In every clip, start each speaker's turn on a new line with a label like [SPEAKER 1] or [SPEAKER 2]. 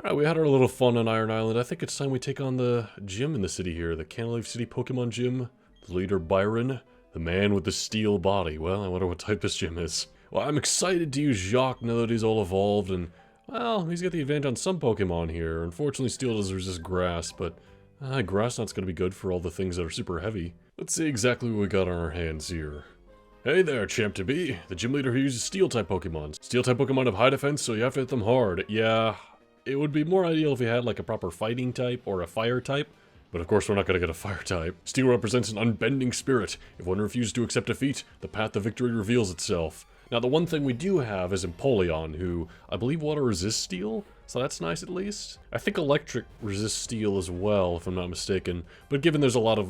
[SPEAKER 1] Alright, we had our little fun on Iron Island. I think it's time we take on the gym in the city here. The Cantilever City Pokemon Gym. The leader, Byron. The man with the steel body. Well, I wonder what type this gym is. Well, I'm excited to use Jockey now that he's all evolved, and, well, he's got the advantage on some Pokemon here. Unfortunately, Steel does resist Grass, but Grass Knot's gonna be good for all the things that are super heavy. Let's see exactly what we got on our hands here. Hey there, champ-to-be. The gym leader who uses Steel-type Pokemon. Steel-type Pokemon have high defense, so you have to hit them hard. Yeah, it would be more ideal if we had like a proper fighting type or a fire type. But of course we're not going to get a fire type. Steel represents an unbending spirit. If one refuses to accept defeat, the path to victory reveals itself. Now the one thing we do have is Empoleon, who I believe water resists steel, so that's nice at least. I think electric resists steel as well, if I'm not mistaken. But given there's a lot of,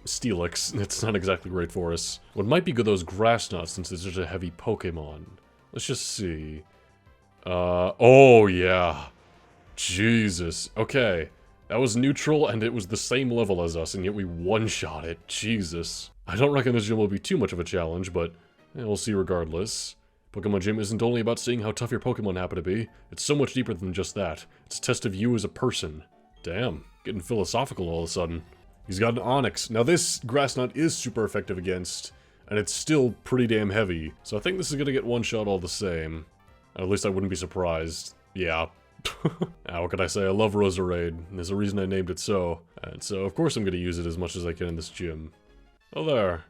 [SPEAKER 1] Steelix, it's not exactly great for us. What might be good though is Grass Knot, since it's such a heavy Pokemon. Let's just see. Oh yeah. Jesus. Okay. That was neutral, and it was the same level as us, and yet we one-shot it. Jesus. I don't reckon this gym will be too much of a challenge, but we'll see regardless. Pokemon Gym isn't only about seeing how tough your Pokemon happen to be. It's so much deeper than just that. It's a test of you as a person. Damn. Getting philosophical all of a sudden. He's got an Onyx. Now this Grass Knot is super effective against, and it's still pretty damn heavy. So I think this is gonna get one-shot all the same. At least I wouldn't be surprised. Yeah. What can I say? I love Roserade, and there's a reason I named it so. And so, of course I'm gonna use it as much as I can in this gym. Oh there.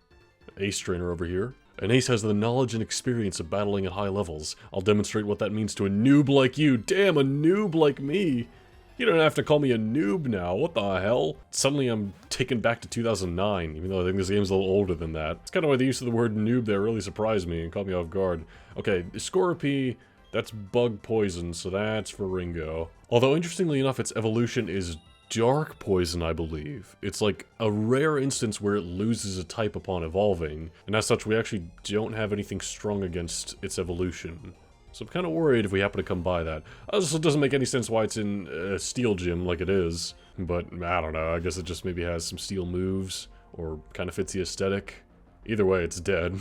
[SPEAKER 1] Ace trainer over here. An ace has the knowledge and experience of battling at high levels. I'll demonstrate what that means to a noob like you. Damn, a noob like me! You don't have to call me a noob now, what the hell? Suddenly I'm taken back to 2009, even though I think this game's a little older than that. It's kind of why the use of the word noob there really surprised me and caught me off guard. Okay, Scorpy, that's bug poison, so that's for Ringo. Although, interestingly enough, its evolution is dark poison, I believe. It's like a rare instance where it loses a type upon evolving, and as such we actually don't have anything strong against its evolution. So I'm kind of worried if we happen to come by that. Also, it doesn't make any sense why it's in a steel gym like it is. But, I don't know, I guess it just maybe has some steel moves, or kind of fits the aesthetic. Either way, it's dead.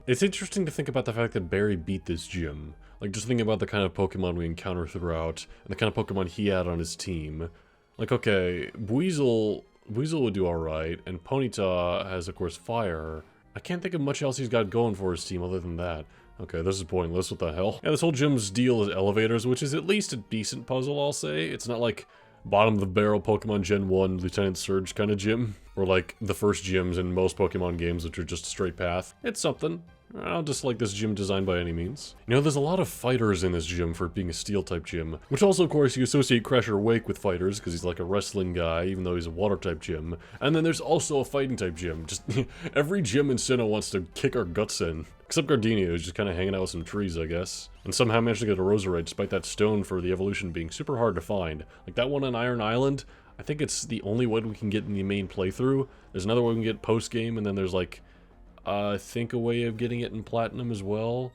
[SPEAKER 1] It's interesting to think about the fact that Barry beat this gym. Like, just thinking about the kind of Pokemon we encounter throughout, and the kind of Pokemon he had on his team. Like, okay, Weasel would do alright, and Ponyta has, of course, Fire. I can't think of much else he's got going for his team other than that. Okay, this is pointless, what the hell? Yeah, this whole gym's deal is elevators, which is at least a decent puzzle, I'll say. It's not like bottom of the barrel Pokemon Gen 1 Lieutenant Surge kind of gym, or like the first gyms in most Pokemon games, which are just a straight path. It's something. I don't dislike this gym design by any means. You know, there's a lot of fighters in this gym for it being a steel-type gym, which also, of course, you associate Crasher Wake with fighters, because he's like a wrestling guy, even though he's a water-type gym. And then there's also a fighting-type gym. Just every gym in Sinnoh wants to kick our guts in. Except Gardenia, who's just kind of hanging out with some trees, I guess. And somehow managed to get a Roserade, despite that stone for the evolution being super hard to find. Like that one on Iron Island, I think it's the only one we can get in the main playthrough. There's another one we can get post-game, and then there's like, I think a way of getting it in Platinum as well.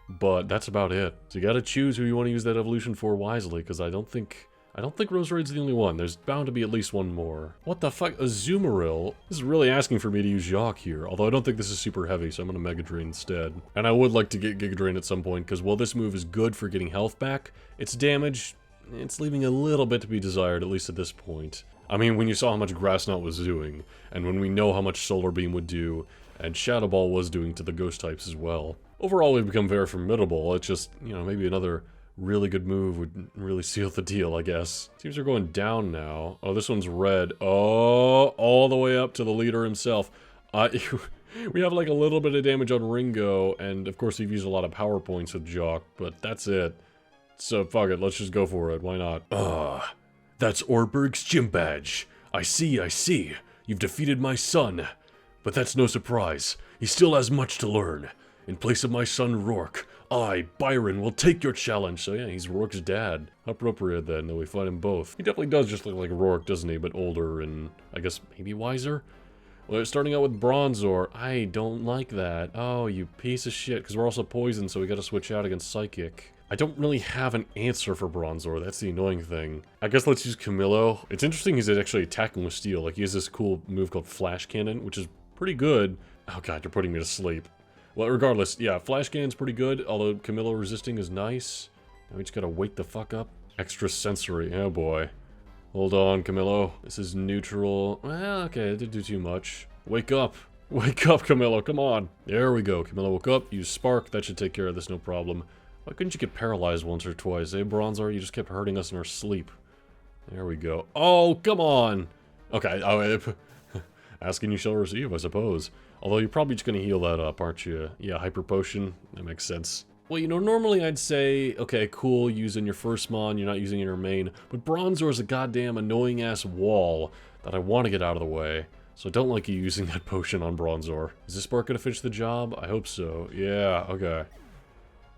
[SPEAKER 1] But that's about it. So you gotta choose who you want to use that evolution for wisely, because I don't think Roserade's the only one. There's bound to be at least one more. What the fuck? Azumarill? This is really asking for me to use Jock here, although I don't think this is super heavy, so I'm gonna Mega Drain instead. And I would like to get Giga Drain at some point, because while this move is good for getting health back, its damage, it's leaving a little bit to be desired, at least at this point. I mean, when you saw how much Grass Knot was doing, and when we know how much Solar Beam would do, and Shadow Ball was doing to the ghost types as well. Overall, we've become very formidable. It's just, maybe another really good move would really seal the deal, I guess. Seems we're going down now. Oh, this one's red. Oh, all the way up to the leader himself. We have like a little bit of damage on Ringo, and of course we've used a lot of power points with Jock, but that's it. So fuck it, let's just go for it. Why not? That's Orberg's gym badge. I see. You've defeated my son. But that's no surprise. He still has much to learn. In place of my son Rourke, I, Byron, will take your challenge. So yeah, he's Rourke's dad. How appropriate then that we fight them both. He definitely does just look like Rourke, doesn't he? But older and, I guess, maybe wiser? Well, starting out with Bronzor. I don't like that. Oh, you piece of shit. Because we're also poisoned, so we gotta switch out against Psychic. I don't really have an answer for Bronzor, that's the annoying thing. I guess let's use Camillo. It's interesting he's actually attacking with steel. Like, he has this cool move called Flash Cannon, which is pretty good. Oh god, you're putting me to sleep. Well, regardless, yeah, Flash Cannon's pretty good, although Camillo resisting is nice. Now we just gotta wake the fuck up. Extra sensory, oh boy. Hold on, Camillo. This is neutral. Well, okay, it didn't do too much. Wake up. Wake up, Camillo, come on. There we go. Camillo woke up, use Spark. That should take care of this, no problem. Why couldn't you get paralyzed once or twice, eh, Bronzor? You just kept hurting us in our sleep. There we go. Oh, come on. Okay, asking you shall receive, I suppose. Although you're probably just going to heal that up, aren't you? Yeah, Hyper Potion. That makes sense. Well, you know, normally I'd say, okay, cool, using your first mon, you're not using your main, but Bronzor is a goddamn annoying-ass wall that I want to get out of the way, so I don't like you using that potion on Bronzor. Is this spark gonna finish the job? I hope so. Yeah, okay.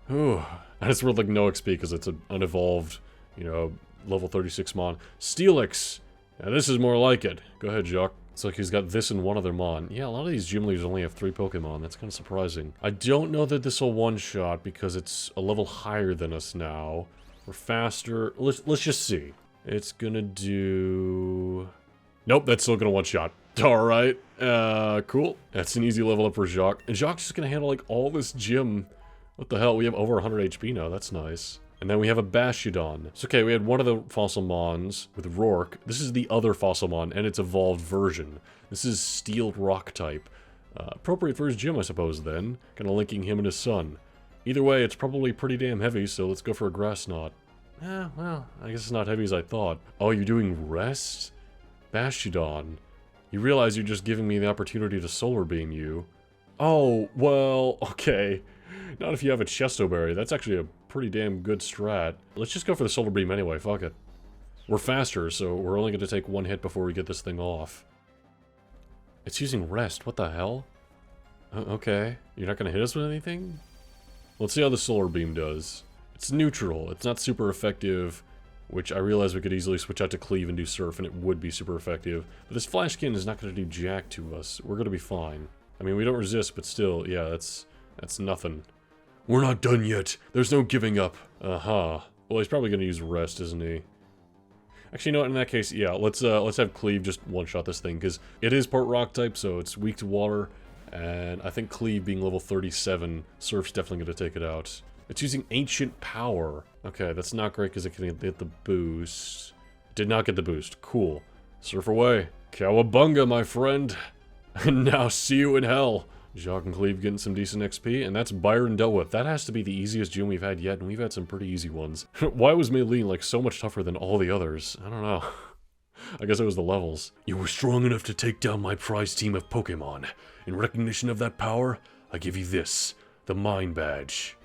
[SPEAKER 1] Whew. And it's worth, like, no XP because it's an unevolved, you know, level 36 mon. Steelix! Now this is more like it. Go ahead, Jock. It's like he's got this in one other mon. Yeah, a lot of these gym leaders only have 3 Pokemon. That's kind of surprising. I don't know that this will one-shot because it's a level higher than us now. We're faster. Let's just see. It's gonna do... Nope, that's still gonna one-shot. Alright. Cool. That's an easy level up for Jock. And Jock's just gonna handle, like, all this gym. What the hell? We have over 100 HP now. That's nice. And then we have a Bastiodon. It's okay, we had one of the fossil mons with Rourke. This is the other fossil mon and its evolved version. This is Steel Rock type. Appropriate for his gym, I suppose, then. Kind of linking him and his son. Either way, it's probably pretty damn heavy, so let's go for a Grass Knot. Well, I guess it's not heavy as I thought. Oh, you're doing Rest? Bastiodon. You realize you're just giving me the opportunity to Solar Beam you. Oh, well, okay. Not if you have a Chesto Berry. That's actually a pretty damn good strat. Let's just go for the Solar Beam anyway, fuck it. We're faster, so we're only going to take 1 hit before we get this thing off. It's using Rest, what the hell? Okay, you're not going to hit us with anything? Let's see how the Solar Beam does. It's neutral, it's not super effective, which I realize we could easily switch out to Cleave and do Surf and it would be super effective. But this Flash Skin is not going to do jack to us. We're going to be fine. I mean, we don't resist, but still, yeah, that's nothing. We're not done yet. There's no giving up. Well, he's probably going to use Rest, isn't he? Actually, you know what? In that case, yeah, let's have Cleave just one-shot this thing, because it is part Rock type, so it's weak to water, and I think Cleave being level 37, Surf's definitely going to take it out. It's using Ancient Power. Okay, that's not great because it can get the boost. Did not get the boost. Cool. Surf away. Cowabunga, my friend. And now see you in hell. Jock and Cleave getting some decent XP, and that's Byron dealt with. That has to be the easiest gym we've had yet, and we've had some pretty easy ones. Why was Maylene, like, so much tougher than all the others? I don't know. I guess it was the levels. You were strong enough to take down my prize team of Pokemon. In recognition of that power, I give you this, the Mind Badge.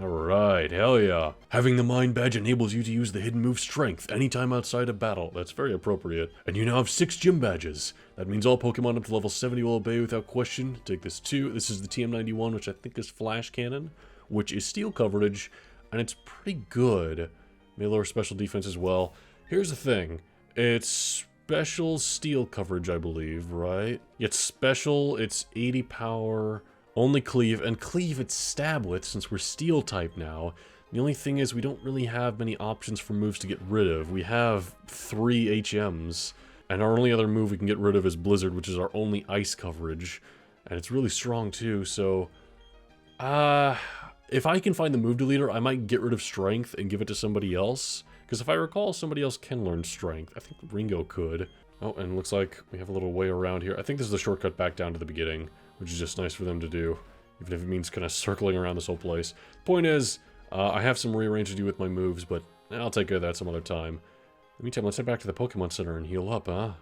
[SPEAKER 1] Alright, hell yeah. Having the Mind Badge enables you to use the hidden move Strength anytime outside of battle. That's very appropriate. And you now have 6 gym badges. That means all Pokemon up to level 70 will obey without question. Take this too. This is the TM91, which I think is Flash Cannon, which is steel coverage, and it's pretty good. May lower special defense as well. Here's the thing. It's special steel coverage, I believe, right? It's special, it's 80 power... Only Cleave, and Cleave it's stab with since we're steel type now. The only thing is we don't really have many options for moves to get rid of. We have 3 HMs, and our only other move we can get rid of is Blizzard, which is our only ice coverage. And it's really strong too, so... if I can find the move deleter, I might get rid of Strength and give it to somebody else. Because if I recall, somebody else can learn Strength. I think Ringo could. Oh, and it looks like we have a little way around here. I think this is the shortcut back down to the beginning, which is just nice for them to do, even if it means kind of circling around this whole place. Point is, I have some rearrange to do with my moves, but I'll take care of that some other time. In the meantime, let's head back to the Pokemon Center and heal up, huh?